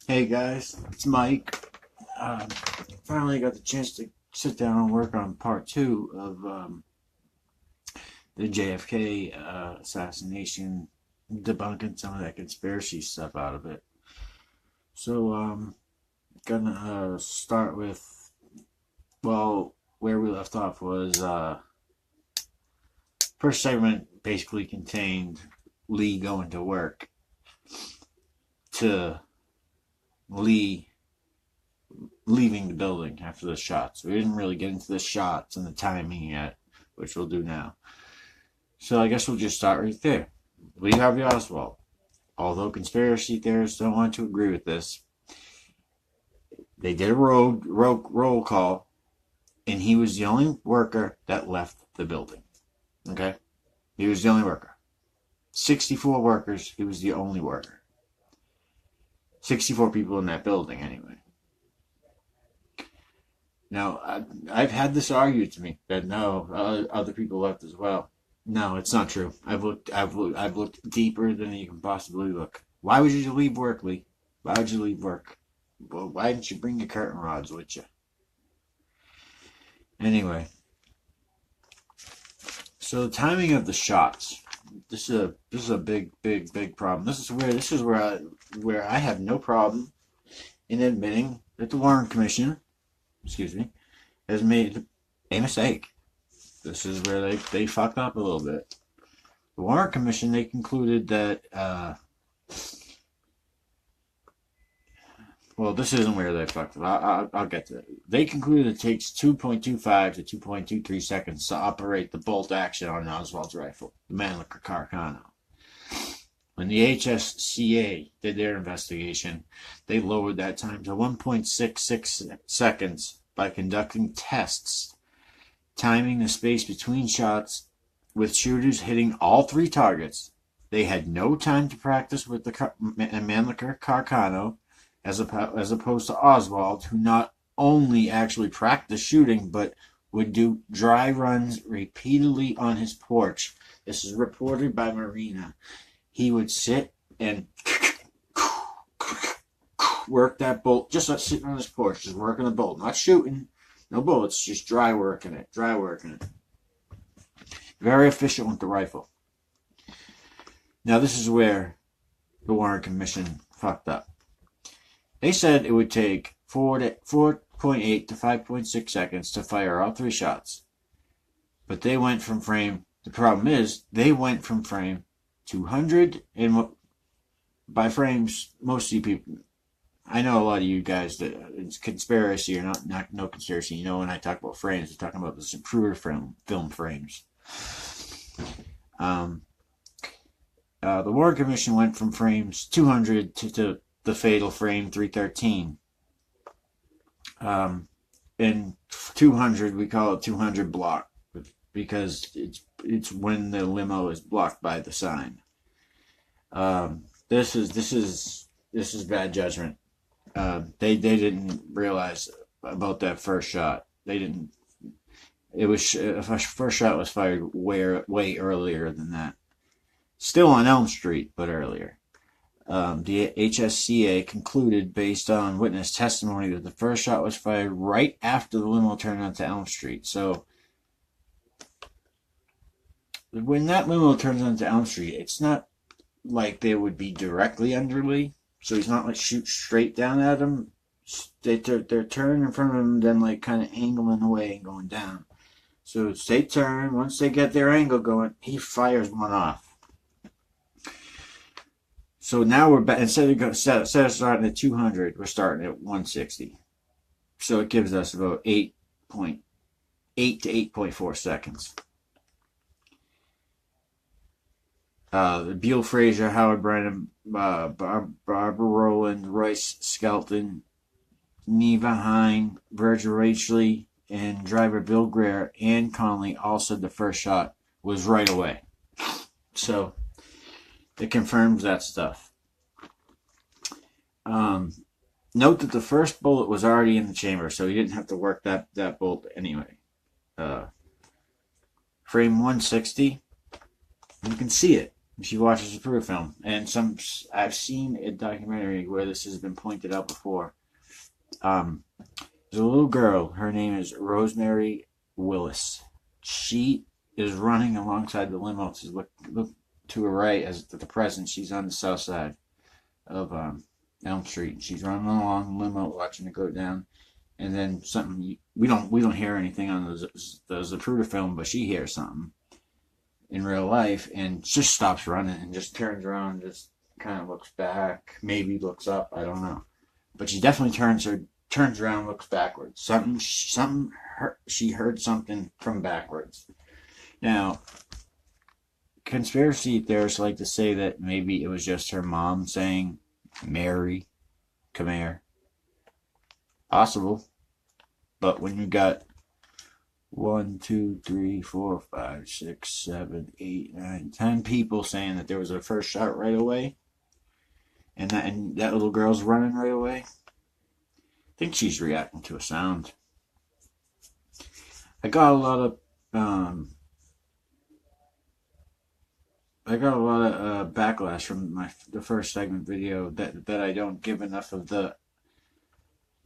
Hey guys, it's Mike. Finally got the chance to sit down and work on part two of the JFK assassination, debunking some of that conspiracy stuff out of it. So, gonna start with, well, where we left off was first segment basically contained Lee going to work to Lee leaving the building after the shots. We didn't really get into the shots and the timing yet, which we'll do now. So I guess we'll just start right there. Lee Harvey Oswald. Although conspiracy theorists don't want to agree with this, they did a roll call, and he was the only worker that left the building. Okay? He was the only worker. 64 workers, he was the only worker. 64 people in that building, anyway. Now, I've had this argued to me that no, other people left as well. No, it's not true. I've looked deeper than you can possibly look. Why would you leave work, Lee? Why would you leave work? Well, why didn't you bring your curtain rods with you? Anyway, so the timing of the shots. This is a big problem. This is where I have no problem in admitting that the Warren Commission, has made a mistake. This is where they fucked up a little bit. The Warren Commission, they concluded that, well, this isn't where they fucked up. I'll get to it. They concluded it takes 2.25 to 2.23 seconds to operate the bolt action on Oswald's rifle, the Mannlicher Carcano. When the HSCA did their investigation, they lowered that time to 1.66 seconds by conducting tests, timing the space between shots with shooters hitting all three targets. They had no time to practice with the Mannlicher Carcano, as opposed to Oswald, who not only actually practiced shooting, but would do dry runs repeatedly on his porch. This is reported by Marina. He would sit and work that bolt, just sitting on his porch, just working the bolt, not shooting, no bullets, just dry working it. Very efficient with the rifle. Now this is where the Warren Commission fucked up. They said it would take 4.8 to 5.6 seconds to fire all three shots. But they went from frame, the problem is, they went from frame 200, and by frames, most of you people, I know a lot of you guys that it's conspiracy or not no conspiracy. You know, when I talk about frames, I'm talking about the Zapruder film frames. The Warren Commission went from frames 200 to the fatal frame 313. In 200, we call it 200 block because it's when the limo is blocked by the sign. This is bad judgment. They didn't realize about that first shot. They didn't. It was first shot was fired way earlier than that. Still on Elm Street, but earlier. The HSCA concluded, based on witness testimony, that the first shot was fired right after the limo turned onto Elm Street. So when that limo turns onto Elm Street, it's not like they would be directly under Lee. So he's not like shoot straight down at him. They're turning in front of him, then like kind of angling away and going down. So they turn. Once they get their angle going, he fires one off. So now we're back. Instead of starting at 200, we're starting at 160. So it gives us about 8.8 to 8.4 seconds. Beale Frazier, Howard Brennan, Barbara Rowland, Royce Skelton, Neva Hine, Virgil Rachley, and driver Bill Greer and Conley all said the first shot was right away. So it confirms that stuff. Note that the first bullet was already in the chamber, so he didn't have to work that bolt anyway. Frame 160, you can see it. She watches the proof film, and I've seen a documentary where this has been pointed out before. Um, there's a little girl. Her name is Rosemary Willis. She is running alongside the limo to look to her right as the present. She's on the south side of Elm Street. She's running along the limo, watching it go down, and then something. We don't hear anything on the Zapruder film, but she hears something in real life and just stops running and just turns around and just kind of looks back, maybe looks up, I don't know. But she definitely turns around, looks backwards. She heard something from backwards. Now, conspiracy theorists like to say that maybe it was just her mom saying, Mary, come here. Possible. But when you got 1, 2, 3, 4, 5, 6, 7, 8, 9, 10 people saying that there was a first shot right away, and that little girl's running right away, I think she's reacting to a sound. I got a lot of backlash from the first segment video that I don't give enough of the.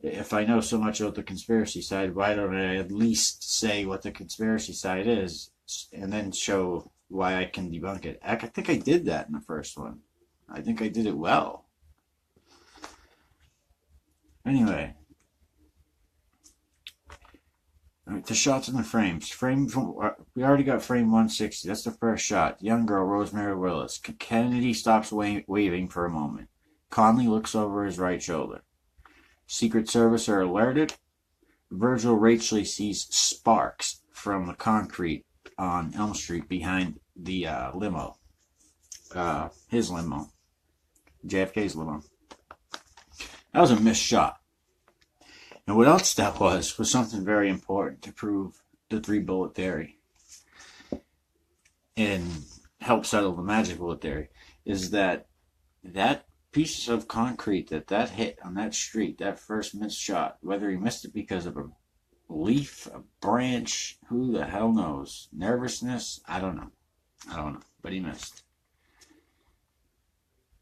If I know so much about the conspiracy side, why don't I at least say what the conspiracy side is and then show why I can debunk it? I think I did that in the first one. I think I did it well. Anyway, the shots in the frames. We already got frame 160. That's the first shot. Young girl, Rosemary Willis. Kennedy stops waving for a moment. Conley looks over his right shoulder. Secret Service are alerted. Virgil Rachley sees sparks from the concrete on Elm Street behind the limo. His limo. JFK's limo. That was a missed shot. And what else that was something very important to prove the 3-bullet theory and help settle the magic bullet theory, is that piece of concrete that hit on that street, that first missed shot, whether he missed it because of a leaf, a branch, who the hell knows, nervousness, I don't know, but he missed.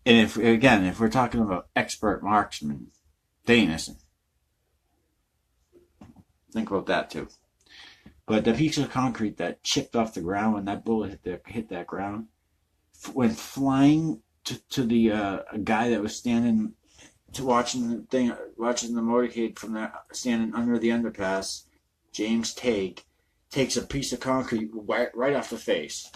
And if we're talking about expert marksmen, they ain't missing. Think about that too. But the piece of concrete that chipped off the ground when that bullet hit that ground, went flying to the guy that was standing watching the motorcade from that, standing under the underpass. James takes a piece of concrete right off the face.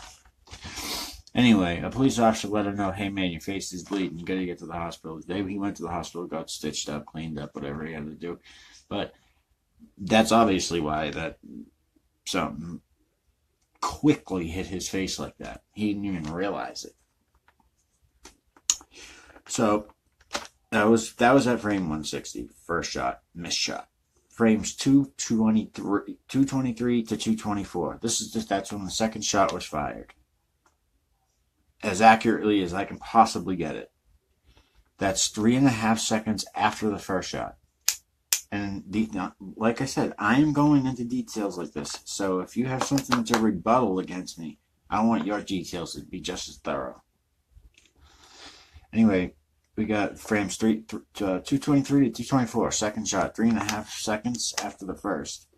Anyway, a police officer let him know, hey man, your face is bleeding, you gotta get to the hospital. He went to the hospital, got stitched up, cleaned up, whatever he had to do. But that's obviously why that something quickly hit his face like that. He didn't even realize it. So that was at frame 160, first shot, missed shot. Frames 223 to 224. That's when the second shot was fired. As accurately as I can possibly get it. That's 3.5 seconds after the first shot. And like I said, I am going into details like this. So if you have something to rebuttal against me, I want your details to be just as thorough. Anyway, we got frames 223 to 224, second shot, 3.5 seconds after the first.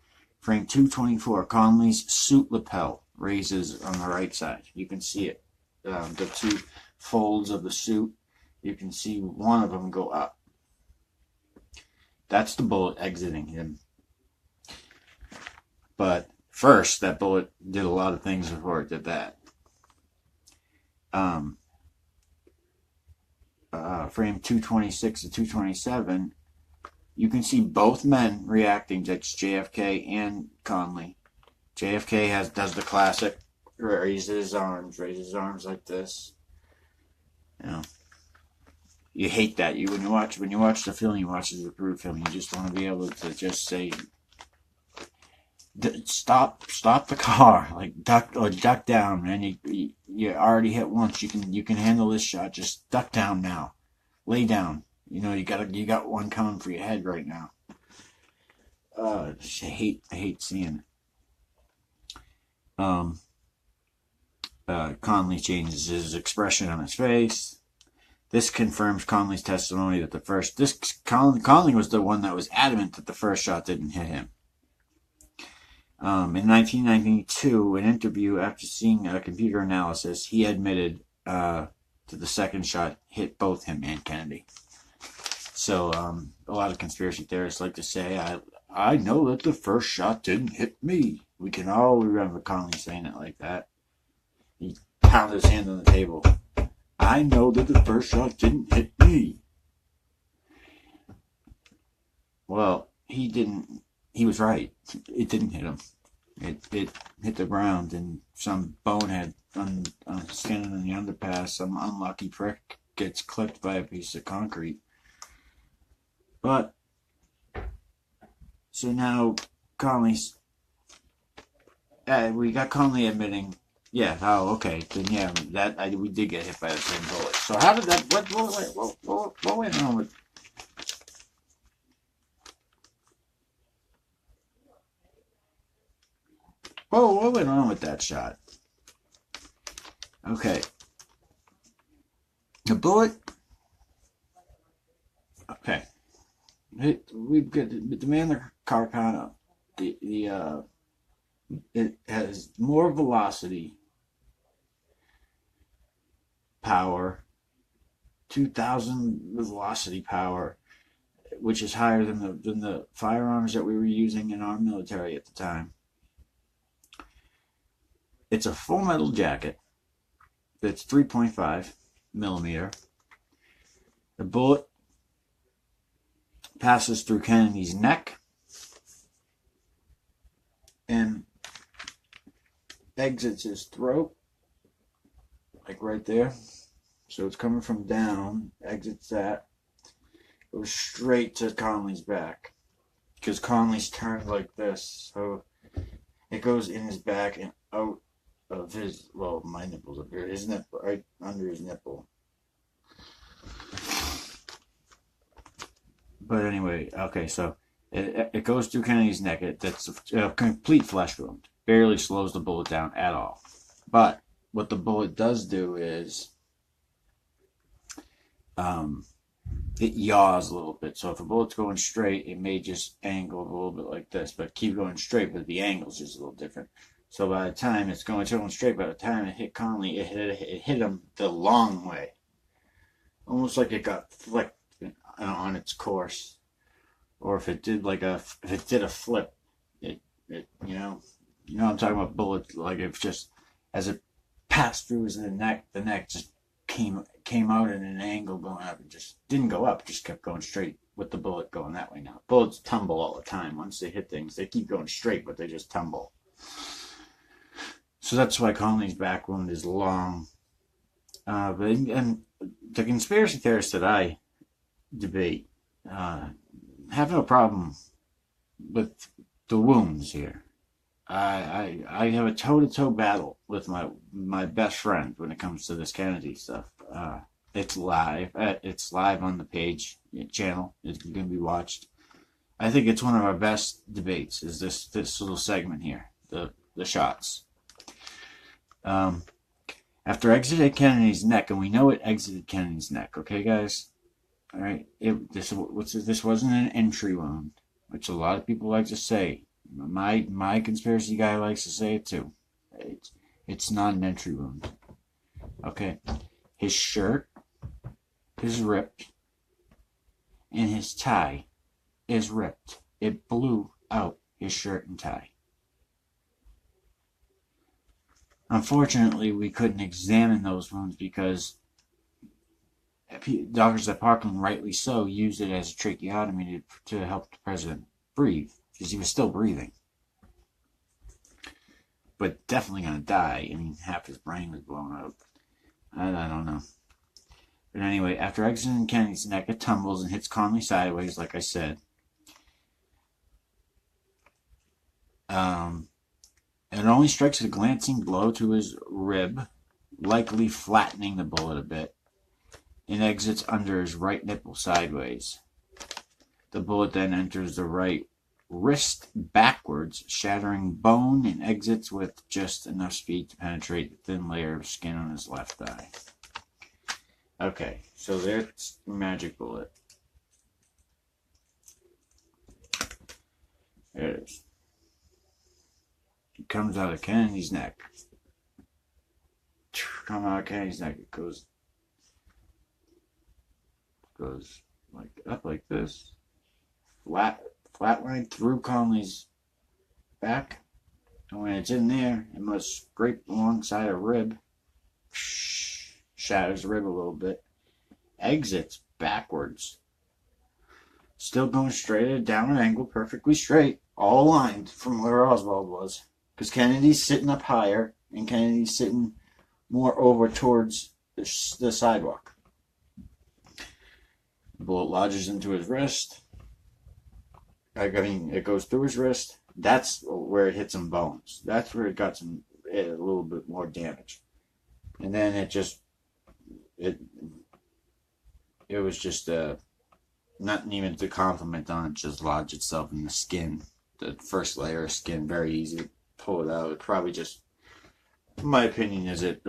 Frame 224, Conley's suit lapel raises on the right side. You can see it. The two folds of the suit, you can see one of them go up. That's the bullet exiting him. But first, that bullet did a lot of things before it did that. Frame 226 to 227, you can see both men reacting. That's JFK and Conley. JFK does the classic, raises his arms like this. You know, you hate that. When you watch the film, you watch the Zapruder film, you just want to be able to just say, stop the car, like duck down, man. You already hit once. You can handle this shot. Just duck down now. Lay down. You know, you got one coming for your head right now. I hate seeing it. Conley changes his expression on his face. This confirms Conley's testimony that Conley was the one that was adamant that the first shot didn't hit him. In 1992, an interview after seeing a computer analysis, he admitted that the second shot hit both him and Kennedy. So a lot of conspiracy theorists like to say, I know that the first shot didn't hit me. We can all remember Conley saying it like that. He pounded his hand on the table. I know that the first shot didn't hit me. Well, he didn't. He was right. It didn't hit him. It hit the ground, and some bonehead standing in the underpass, some unlucky prick gets clipped by a piece of concrete. But so now Conley's. We got Conley admitting. Yeah. Oh, okay. Then yeah, we did get hit by the same bullet. So how did that? What went on with? Whoa, what went on with that shot? Okay. The bullet. Okay. We've got the man Carcano. It has more velocity, power, 2,000 velocity power, which is higher than the firearms that we were using in our military at the time. It's a full metal jacket that's 3.5 millimeter. The bullet passes through Kennedy's neck and exits his throat, like right there. So it's coming from down, exits that, goes straight to Conley's back, because Conley's turned like this, so it goes in his back and out of his, well, my nipples up here, his nipple, right under his nipple. But anyway, okay, so it goes through Kennedy's neck. That's a complete flesh wound. Barely slows the bullet down at all. But what the bullet does do is it yaws a little bit. So if a bullet's going straight, it may just angle a little bit like this, but keep going straight, but the angle's just a little different. So by the time it's going straight, by the time it hit Conley, it hit him the long way. Almost like it got flicked on its course. Or if it did a flip, it you know I'm talking about bullets, like if just as it passed through the neck just came out at an angle going up. It just didn't go up, just kept going straight with the bullet going that way now. Bullets tumble all the time. Once they hit things, they keep going straight, but they just tumble. So that's why Conley's back wound is long. And the conspiracy theorists that I debate have no problem with the wounds here. I have a toe-to-toe battle with my best friend when it comes to this Kennedy stuff. It's live. It's live on the page channel. It's going to be watched. I think it's one of our best debates. Is this little segment here, the shots. After exiting Kennedy's neck, and we know it exited Kennedy's neck. Okay, guys. All right. This wasn't an entry wound, which a lot of people like to say. My conspiracy guy likes to say it too. It's not an entry wound. Okay. His shirt is ripped, and his tie is ripped. It blew out his shirt and tie. Unfortunately, we couldn't examine those wounds because doctors at Parkland, rightly so, used it as a tracheotomy to help the president breathe, because he was still breathing. But definitely going to die. I mean, half his brain was blown out. I don't know. But anyway, after exiting Kennedy's neck, it tumbles and hits Conley sideways, like I said. It only strikes a glancing blow to his rib, likely flattening the bullet a bit, and exits under his right nipple sideways. The bullet then enters the right wrist backwards, shattering bone, and exits with just enough speed to penetrate the thin layer of skin on his left eye. Okay, so there's magic bullet. There it is. It comes out of Kennedy's neck. Come out of Kennedy's neck. It goes like up like this. Flat line through Conley's back. And when it's in there, it must scrape alongside a rib. Shatters the rib a little bit. Exits backwards. Still going straight down an angle, perfectly straight. All aligned from where Oswald was. Because Kennedy's sitting up higher, and Kennedy's sitting more over towards the sidewalk. The bullet lodges into his wrist. It goes through his wrist. That's where it hit some bones. That's where it got a little bit more damage. And then it was just nothing even to compliment on. It just lodged itself in the skin. The first layer of skin, very easy to pull it out. It probably just, my opinion is it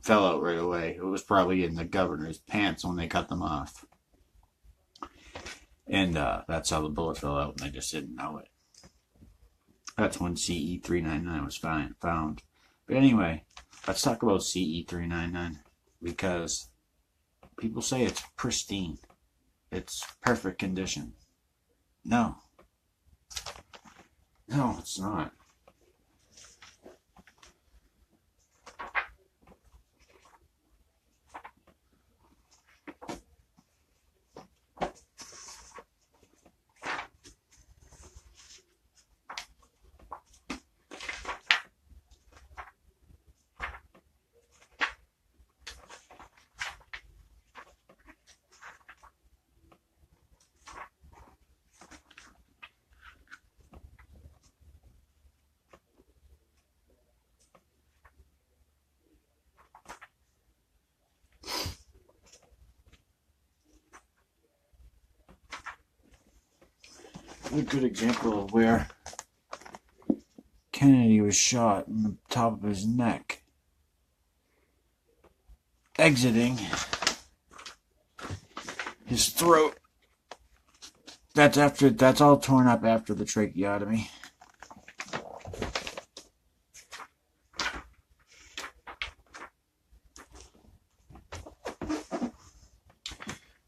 fell out right away. It was probably in the governor's pants when they cut them off. And that's how the bullet fell out, and they just didn't know it. That's when CE-399 was found. But anyway, let's talk about CE-399, because people say it's pristine. It's perfect condition. No. No, it's not. A good example of where Kennedy was shot in the top of his neck, exiting his throat. That's all torn up after the tracheotomy.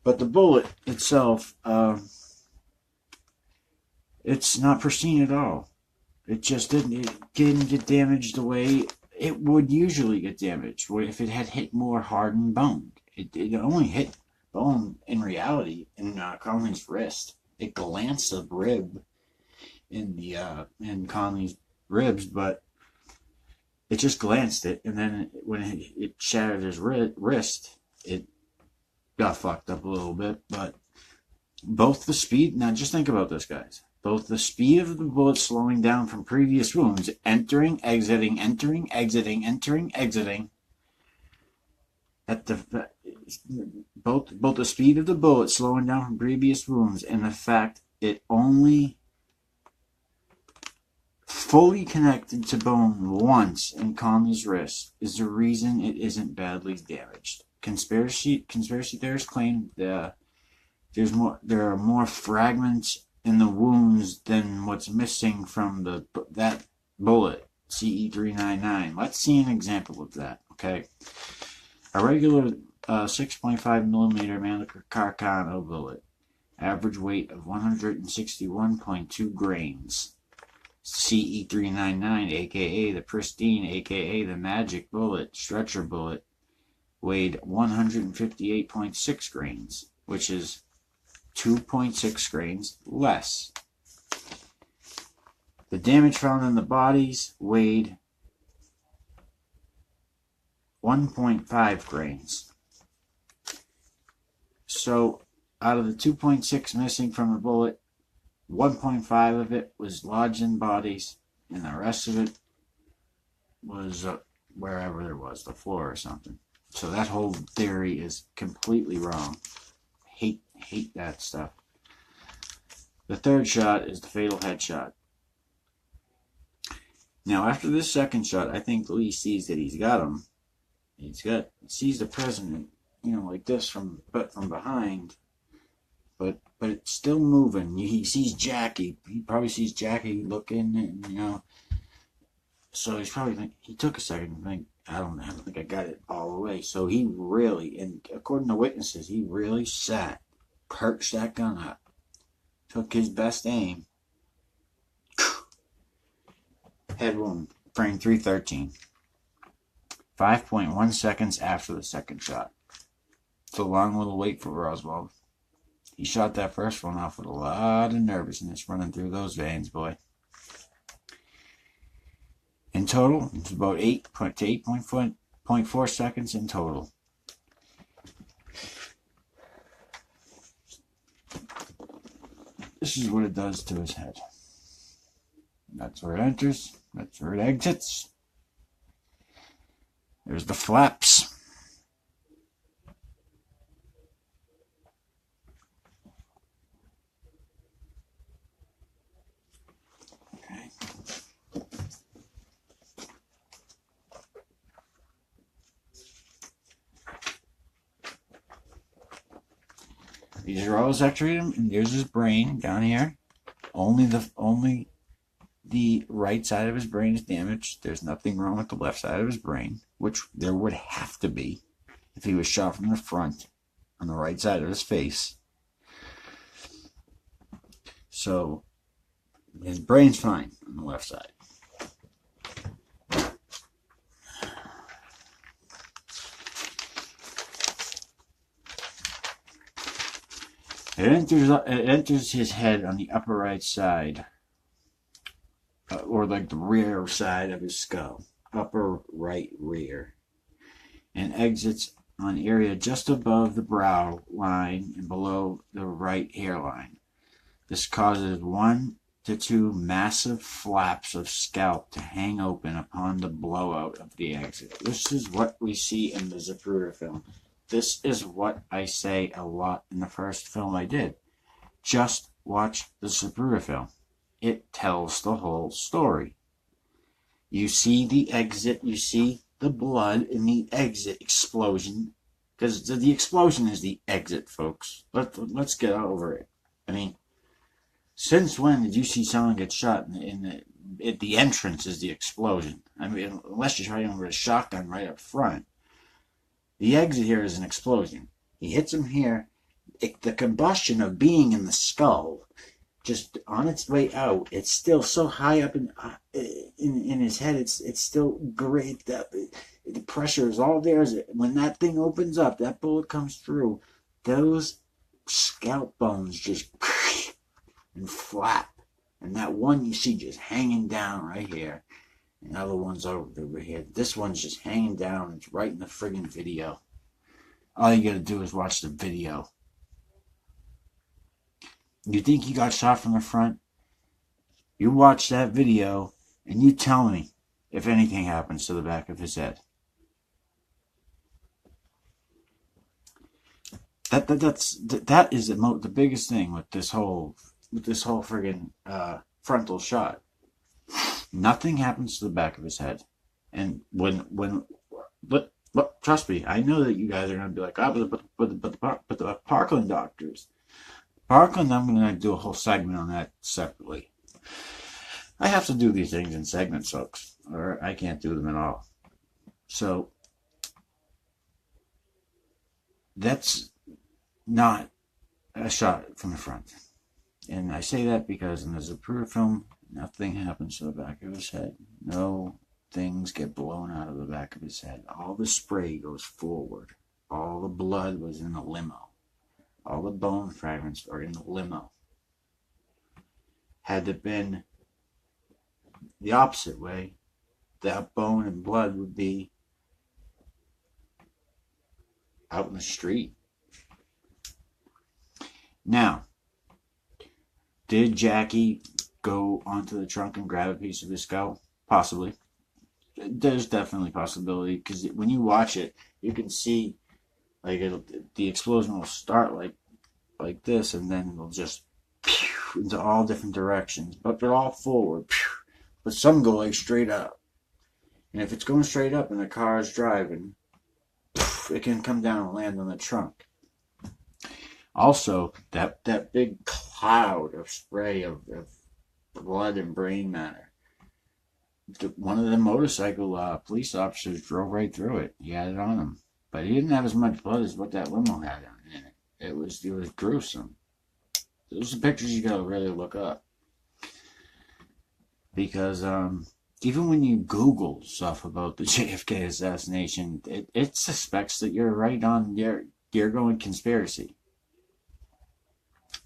But the bullet itself, it's not pristine at all. It just didn't get damaged the way it would usually get damaged. If it had hit more hardened bone. It only hit bone in reality in Conley's wrist. It glanced a rib in Conley's ribs, but it just glanced it, and then when it shattered his wrist, it got fucked up a little bit. But both the speed, now just think about this, guys. Both the speed of the bullet slowing down from previous wounds, entering, exiting, entering, exiting, entering, exiting. Both the speed of the bullet slowing down from previous wounds and the fact it only fully connected to bone once in Conley's wrist is the reason it isn't badly damaged. Conspiracy theorists claim there are more fragments in the wounds than what's missing from that bullet, CE-399. Let's see an example of that, okay? A regular 6.5 millimeter Mannlicher Carcano bullet, average weight of 161.2 grains. CE-399, aka the pristine, aka the magic bullet, stretcher bullet, weighed 158.6 grains, which is 2.6 grains less. The damage found in the bodies weighed 1.5 grains. So out of the 2.6 missing from the bullet, 1.5 of it was lodged in bodies, and the rest of it was wherever there was, the floor or something. So that whole theory is completely wrong. Hate that stuff. The third shot is the fatal headshot. Now, after this second shot, I think Lee sees that he's got him. He sees the president, like this from behind, but it's still moving. He sees Jackie. He probably sees Jackie looking, and so he's probably think he took a second to think. I don't think I got it all the way. So he really, and according to witnesses, he really sat, perched that gun up, took his best aim. Head wound, frame 313. 5.1 seconds after the second shot. It's a long little wait for Roswell. He shot that first one off with a lot of nervousness running through those veins, boy. In total, it's about 8.4 seconds in total. This is what it does to his head. That's where it enters. That's where it exits. There's the flaps. Okay. These are all his ectoderm, and there's his brain down here. Only the right side of his brain is damaged. There's nothing wrong with the left side of his brain, which there would have to be if he was shot from the front on the right side of his face. So his brain's fine on the left side. It enters his head on the upper right side, or like the rear side of his skull, upper right rear, and exits on area just above the brow line and below the right hairline. This causes 1 to 2 massive flaps of scalp to hang open upon the blowout of the exit. This is what we see in the Zapruder film. This is what I say a lot in the first film I did. Just watch the Zapruder film. It tells the whole story. You see the exit, you see the blood in the exit explosion, because the explosion is the exit, folks. Let's get over it. I mean, since when did you see someone get shot at the entrance is the explosion? I mean, unless you're trying over a shotgun right up front. The exit here is an explosion. He hits him here. The combustion of being in the skull, just on its way out, it's still so high up in his head. It's still great. The pressure is all there. When that thing opens up, that bullet comes through. Those scalp bones just and flap, and that one you see just hanging down right here. And other one's over here. This one's just hanging down. It's right in the friggin' video. All you gotta do is watch the video. You think he got shot from the front? You watch that video and you tell me if anything happens to the back of his head. That is the biggest thing with this whole friggin' frontal shot. Nothing happens to the back of his head, and but trust me, I know that you guys are gonna be like, but the Parkland doctors. Parkland, I'm gonna do a whole segment on that separately. I have to do these things in segments, folks, or I can't do them at all. So that's not a shot from the front, and I say that because in the Zapruder film, nothing happens to the back of his head. No things get blown out of the back of his head. All the spray goes forward. All the blood was in the limo. All the bone fragments are in the limo. Had it been the opposite way, that bone and blood would be out in the street. Now, did Jackie go onto the trunk and grab a piece of his skull? Possibly. There's definitely a possibility, because when you watch it, you can see like the explosion will start like this, and then it'll just into all different directions, but they're all forward. But some go like straight up. And if it's going straight up and the car is driving, it can come down and land on the trunk. Also, that big cloud of spray of blood and brain matter. One of the motorcycle police officers drove right through it. He had it on him. But he didn't have as much blood as what that limo had in it. It was gruesome. Those are pictures you gotta really look up. Because even when you Google stuff about the JFK assassination, it suspects that you're right on, you're going conspiracy.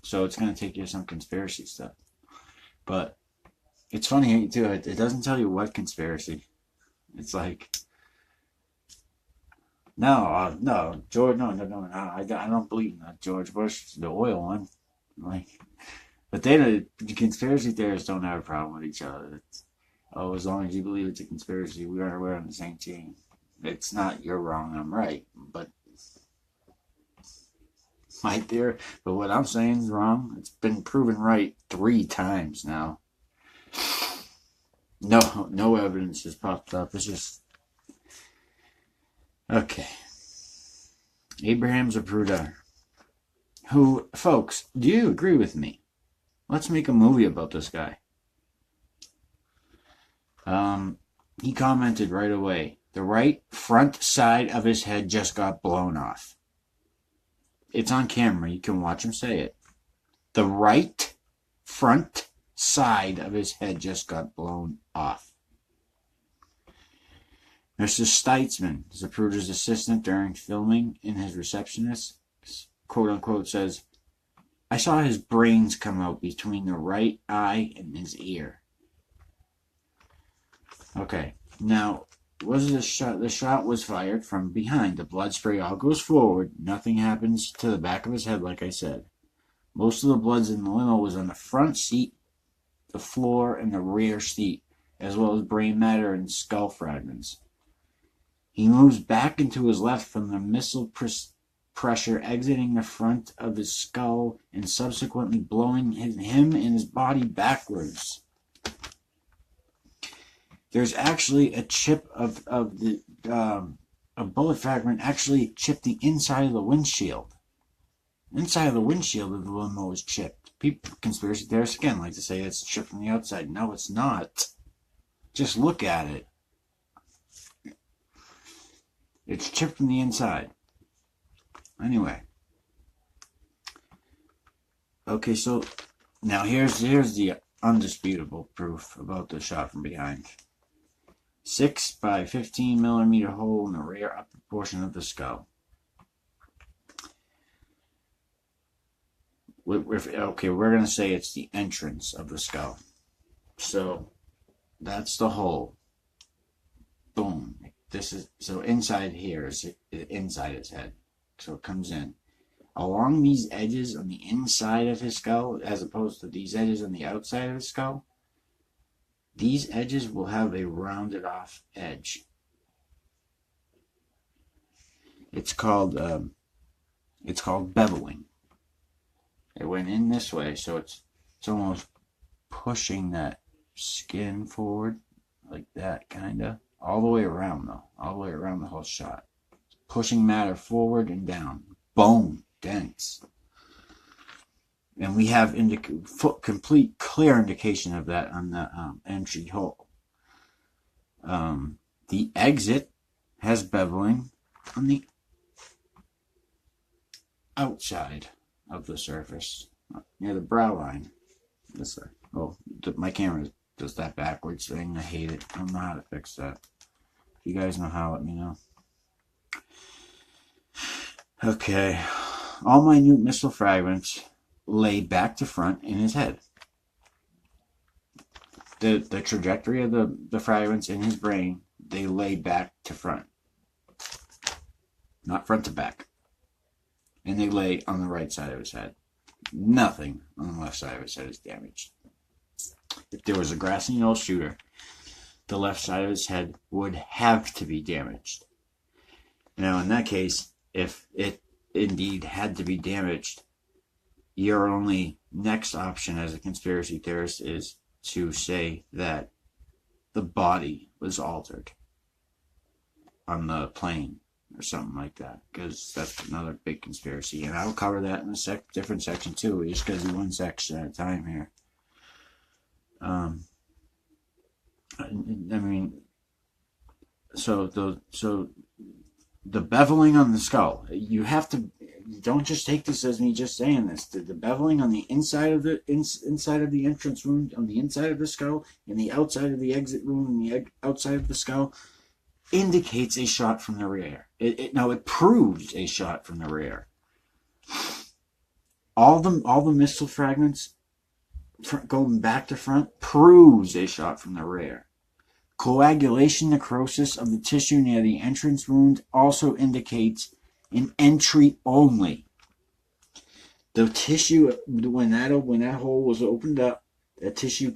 So it's going to take you to some conspiracy stuff. But it's funny too, it doesn't tell you what conspiracy. It's like, no, George, no, I don't believe in that George Bush, the oil one. Like, but the conspiracy theorists don't have a problem with each other. It's, as long as you believe it's a conspiracy, we're on the same team. It's not you're wrong, I'm right, but my theory. But what I'm saying is wrong. It's been proven right 3 times now. No evidence has popped up. It's just okay. Abraham Zapruder, who, folks, do you agree with me? Let's make a movie about this guy. He commented right away, the right front side of his head just got blown off. It's on camera. You can watch him say it. The right front side of his head just got blown off. Mr. Steitzman, Zapruder's assistant during filming, in his receptionist, quote-unquote, says, I saw his brains come out between the right eye and his ear. Okay, now, was the shot? The shot was fired from behind. The blood spray all goes forward. Nothing happens to the back of his head, like I said. Most of the bloods in the limo was on the front seat, the floor, and the rear seat, as well as brain matter and skull fragments. He moves back into his left from the missile pressure exiting the front of his skull and subsequently blowing him and his body backwards. There's actually a chip of the a bullet fragment actually chipped the inside of the windshield. Inside of the windshield of the limo is chipped. People, conspiracy theorists again like to say it's chipped from the outside. No, it's not. Just look at it. It's chipped from the inside. Anyway. Okay, so now here's the undisputable proof about the shot from behind. 6 by 15 millimeter hole in the rear upper portion of the skull. Okay, we're going to say it's the entrance of the skull. So that's the hole. Boom. So inside here is inside his head. So it comes in. Along these edges on the inside of his skull, as opposed to these edges on the outside of his skull, these edges will have a rounded off edge. It's called beveling. It went in this way, so it's almost pushing that skin forward, like that, kinda. All the way around, though. All the way around the whole shot. Pushing matter forward and down. Bone dense. And we have complete, clear indication of that on the entry hole. The exit has beveling on the outside of the surface, near the brow line. This way. Oh, my camera does that backwards thing. I hate it. I don't know how to fix that. If you guys know how, let me know. Okay. All minute missile fragments lay back to front in his head. The trajectory of the fragments in his brain, they lay back to front. Not front to back. And they lay on the right side of his head. Nothing on the left side of his head is damaged. If there was a grassy knoll shooter, the left side of his head would have to be damaged. Now, in that case, if it indeed had to be damaged, your only next option as a conspiracy theorist is to say that the body was altered on the plane or something like that, because that's another big conspiracy, and I'll cover that in a different section too. We just gotta do one section at a time here. I mean, so the beveling on the skull, you have to, don't just take this as me just saying this. The beveling on the inside of the inside of the entrance wound, on the inside of the skull, and the outside of the exit wound, and the outside of the skull, indicates a shot from the rear. It proves a shot from the rear. All the missile fragments going back to front proves a shot from the rear. Coagulation necrosis of the tissue near the entrance wound also indicates an entry only. The tissue, when that hole was opened up, that tissue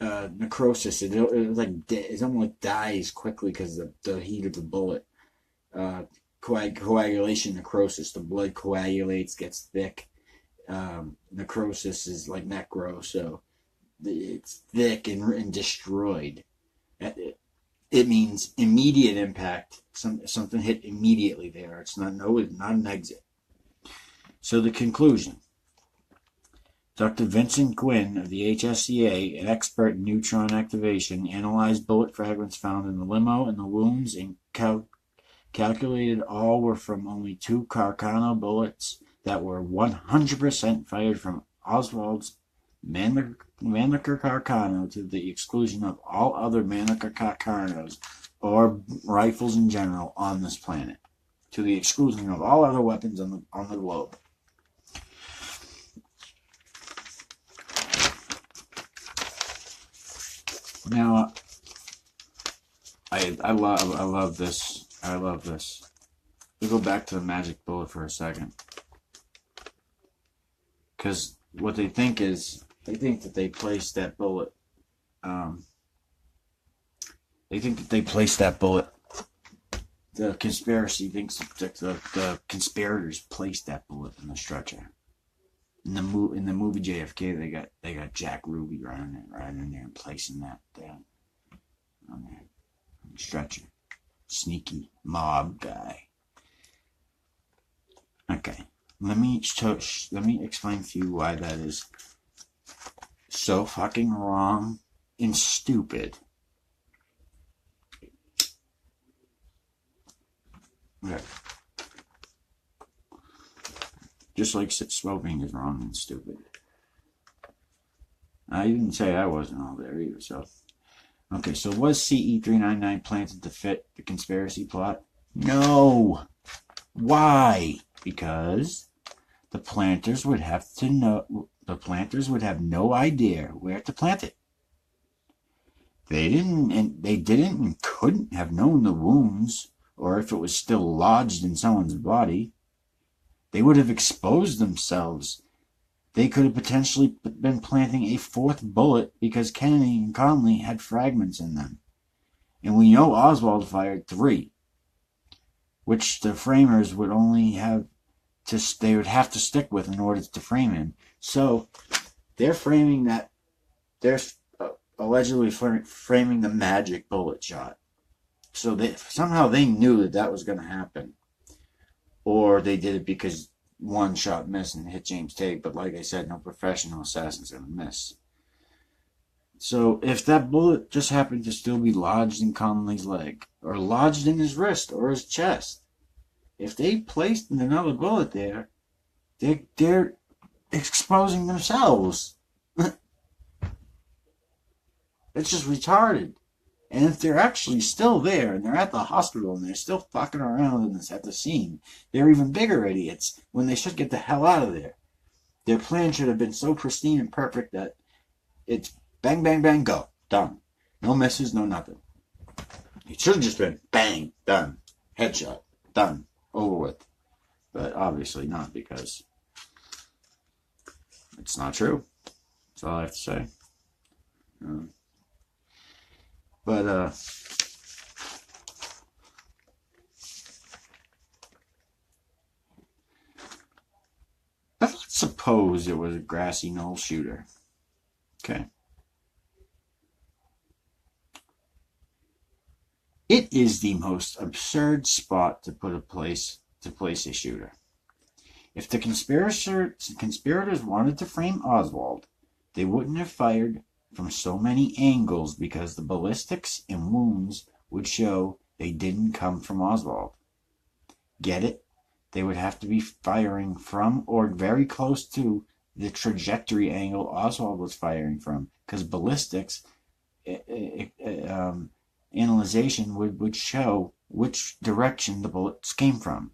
necrosis, it almost like dies quickly because of the heat of the bullet. Coagulation necrosis, the blood coagulates, gets thick. Necrosis is like necro, so it's thick and destroyed. It means immediate impact. Something hit immediately there. It's not an exit. So the conclusion. Dr. Vincent Gwynn of the HSCA, an expert in neutron activation, analyzed bullet fragments found in the limo and the wounds and calculated all were from only 2 Carcano bullets that were 100% fired from Oswald's Mannlicher Carcano, to the exclusion of all other Mannlicher Carcanos or rifles in general on this planet, to the exclusion of all other weapons on the globe. Now, I love this. I love this. We'll go back to the magic bullet for a second, because what they think is, they think that they placed that bullet. The conspiracy thinks that the conspirators placed that bullet in the stretcher. In the movie JFK, they got Jack Ruby running in there and placing that down on there on the stretcher. Sneaky mob guy. Okay, let me explain to you why that is so fucking wrong and stupid. Okay. Just like smoking is wrong and stupid. I didn't say I wasn't all there either, so. Okay, so was CE-399 planted to fit the conspiracy plot? No! Why? Because the planters would have no idea where to plant it. They didn't and couldn't have known the wounds, or if it was still lodged in someone's body. They would have exposed themselves. They could have potentially been planting a 4th bullet because Kennedy and Connally had fragments in them. And we know Oswald fired 3, which the framers would only have they would have to stick with in order to frame him. So they're framing that, they're allegedly framing the magic bullet shot. So somehow they knew that was going to happen. Or they did it because one shot missed and hit James Tate. But like I said, no professional assassin's going to miss. So if that bullet just happened to still be lodged in Connally's leg, or lodged in his wrist or his chest, if they placed another bullet there, they're exposing themselves. It's just retarded. And if they're actually still there, and they're at the hospital, and they're still fucking around at the scene, they're even bigger idiots when they should get the hell out of there. Their plan should have been so pristine and perfect that it's bang, bang, bang, go. Done. No misses, no nothing. It should have just been bang, done. Headshot. Done. Over with. But obviously not, because it's not true. That's all I have to say. But suppose it was a grassy knoll shooter. Okay. It is the most absurd spot to place a shooter. If the conspirators wanted to frame Oswald, they wouldn't have fired from so many angles because the ballistics and wounds would show they didn't come from Oswald. Get it? They would have to be firing from or very close to the trajectory angle Oswald was firing from, because ballistics analyzation would show which direction the bullets came from.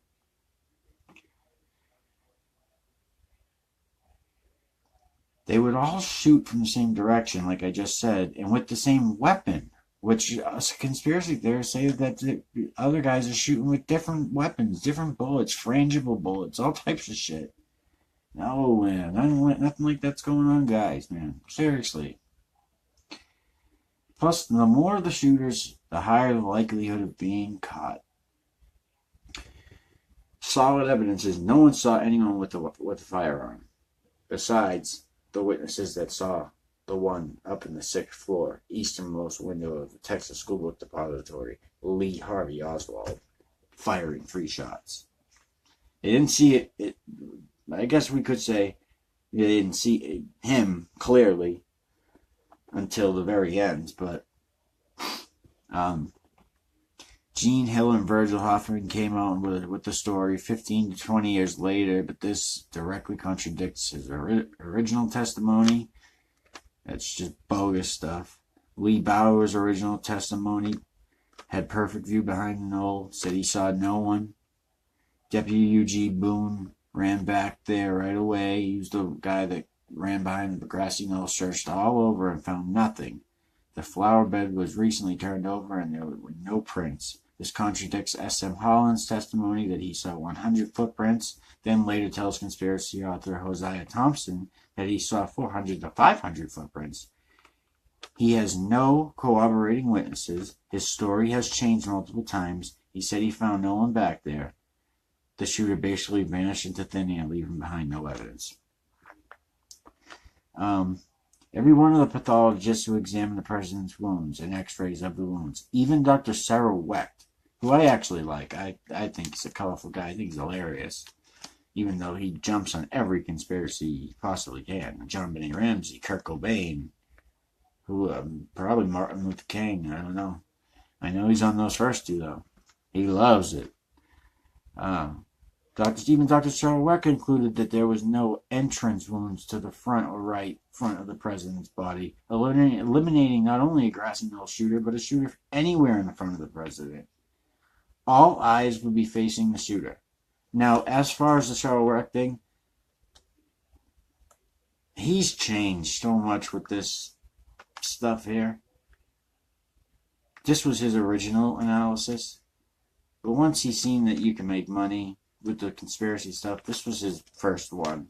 They would all shoot from the same direction, like I just said, and with the same weapon, which conspiracy theorists say that the other guys are shooting with different weapons, different bullets, frangible bullets, all types of shit. No, man, nothing like that's going on, guys, man. Seriously. Plus, the more the shooters, the higher the likelihood of being caught. Solid evidence is no one saw anyone with a firearm, besides the witnesses that saw the one up in the 6th floor, easternmost window of the Texas School Book Depository, Lee Harvey Oswald, firing 3 shots. They didn't see it. I guess we could say they didn't see him clearly until the very end, but Gene Hill and Virgil Hoffman came out with the story 15 to 20 years later, but this directly contradicts his original testimony. That's just bogus stuff. Lee Bauer's original testimony had perfect view behind the knoll, said he saw no one. Deputy Eugene Boone ran back there right away. He was the guy that ran behind the grassy knoll, searched all over and found nothing. The flower bed was recently turned over and there were no prints. This contradicts S.M. Holland's testimony that he saw 100 footprints, then later tells conspiracy author Hosea Thompson that he saw 400 to 500 footprints. He has no corroborating witnesses. His story has changed multiple times. He said he found no one back there. The shooter basically vanished into thin air, leaving behind no evidence. Every one of the pathologists who examined the president's wounds and x-rays of the wounds, even Dr. Cyril Wecht, who I actually like. I think he's a colorful guy. I think he's hilarious, even though he jumps on every conspiracy he possibly can. John Benet Ramsey, Kurt Cobain, who probably Martin Luther King. I don't know. I know he's on those first 2, though. He loves it. Dr. Cyril Wecht concluded that there was no entrance wounds to the front or right front of the president's body, eliminating not only a grassy knoll shooter, but a shooter anywhere in the front of the president. All eyes would be facing the shooter. Now, as far as the Cyril Wecht thing, he's changed so much with this stuff here. This was his original analysis, but once he's seen that you can make money with the conspiracy stuff, this was his first one.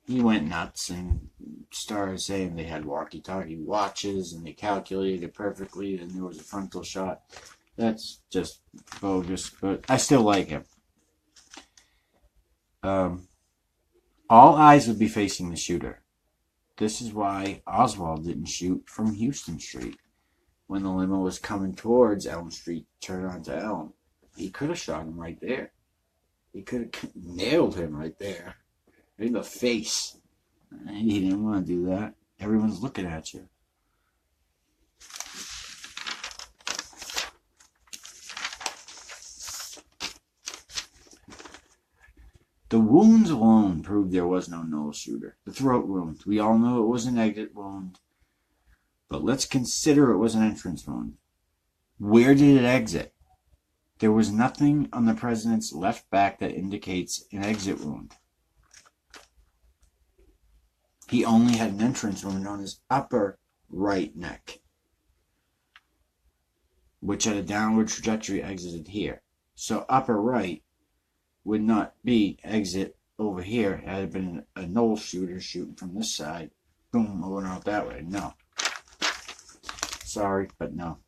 He went nuts and started saying they had walkie-talkie watches and they calculated it perfectly and there was a frontal shot. That's just bogus, but I still like him. All eyes would be facing the shooter. This is why Oswald didn't shoot from Houston Street. When the limo was coming towards Elm Street, turn onto Elm, he could have shot him right there. He could have nailed him right there. In the face. He didn't want to do that. Everyone's looking at you. The wounds alone proved there was no knoll shooter. The throat wound. We all know it was an exit wound. But let's consider it was an entrance wound. Where did it exit? There was nothing on the president's left back that indicates an exit wound. He only had an entrance wound on his upper right neck, which at a downward trajectory exited here. So upper right would not be exit over here. Had it been a knoll shooter shooting from this side, boom, going out that way. No. Sorry, but no.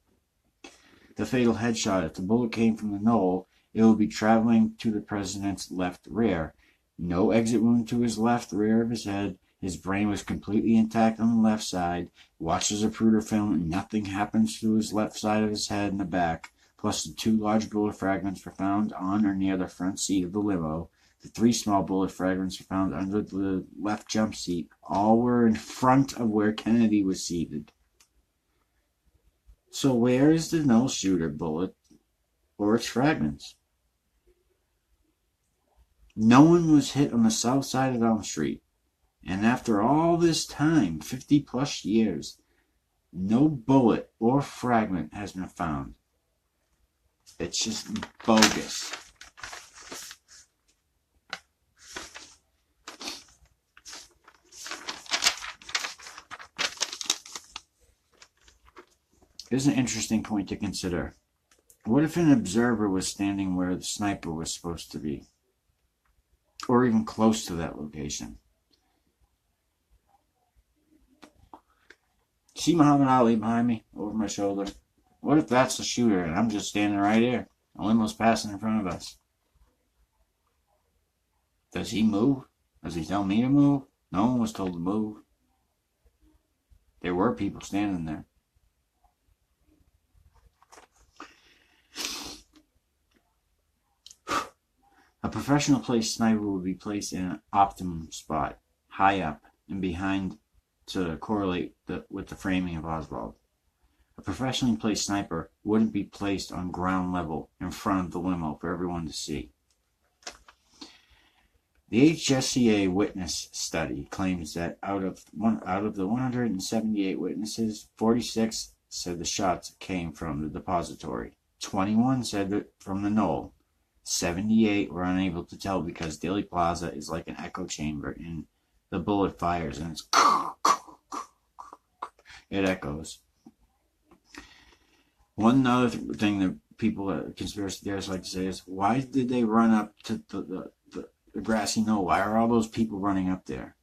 The fatal headshot, if the bullet came from the knoll, it would be traveling to the president's left rear, No exit wound to his left rear of his head. His brain was completely intact on the left side. Watches a Zapruder film and nothing happens to his left side of his head and the back. Plus, the 2 large bullet fragments were found on or near the front seat of the limo. The 3 small bullet fragments were found under the left jump seat. All were in front of where Kennedy was seated. So where is the no shooter bullet or its fragments? No one was hit on the south side of Elm Street. And after all this time, 50 plus years, no bullet or fragment has been found. It's just bogus. Here's an interesting point to consider. What if an observer was standing where the sniper was supposed to be? Or even close to that location? See Muhammad Ali behind me, over my shoulder? What if that's the shooter and I'm just standing right here? A limo's passing in front of us. Does he move? Does he tell me to move? No one was told to move. There were people standing there. A professional placed sniper would be placed in an optimum spot, high up and behind to correlate with the framing of Oswald. A professionally placed sniper wouldn't be placed on ground level in front of the limo for everyone to see. The HSCA witness study claims that out of the 178 witnesses, 46 said the shots came from the depository. 21 said that from the knoll. 78 were unable to tell because Dealey Plaza is like an echo chamber and the bullet fires and it echoes. One other thing that people, conspiracy theorists like to say is, why did they run up to the grassy knoll? Why are all those people running up there?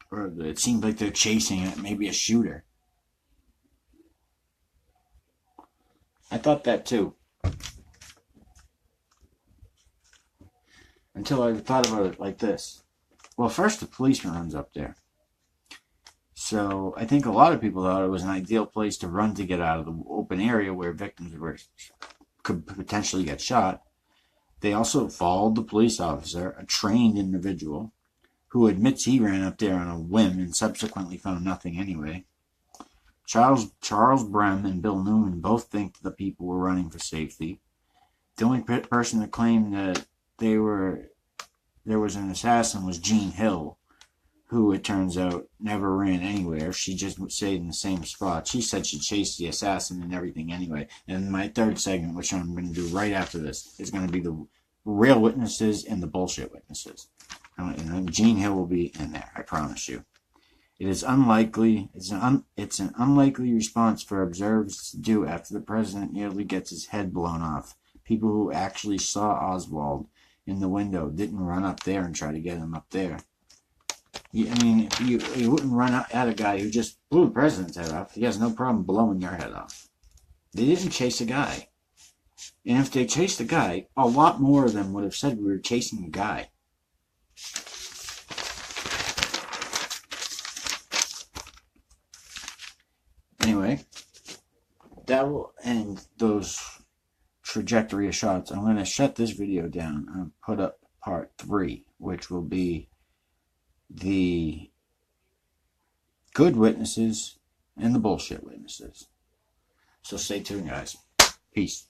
Or it seems like they're chasing maybe a shooter. I thought that too. Until I thought about it like this. Well, first the policeman runs up there. So I think a lot of people thought it was an ideal place to run to get out of the open area where victims could potentially get shot. They also followed the police officer, a trained individual, who admits he ran up there on a whim and subsequently found nothing anyway. Charles Brem and Bill Newman both think the people were running for safety. The only person that claimed that there was an assassin was Jean Hill, who it turns out never ran anywhere. She just stayed in the same spot. She said she chased the assassin and everything anyway. And my third segment, which I'm going to do right after this, is going to be the real witnesses and the bullshit witnesses. And Jean Hill will be in there, I promise you. It is unlikely. It's an unlikely response for observers to do after the president nearly gets his head blown off. People who actually saw Oswald in the window didn't run up there and try to get him up there. I mean, you wouldn't run at a guy who just blew the president's head off. He has no problem blowing your head off. They didn't chase a guy. And if they chased a guy, a lot more of them would have said we were chasing a guy. Anyway, that will end those trajectory of shots. I'm going to shut this video down and put up part 3, which will be the good witnesses and the bullshit witnesses. So stay tuned, guys. Peace.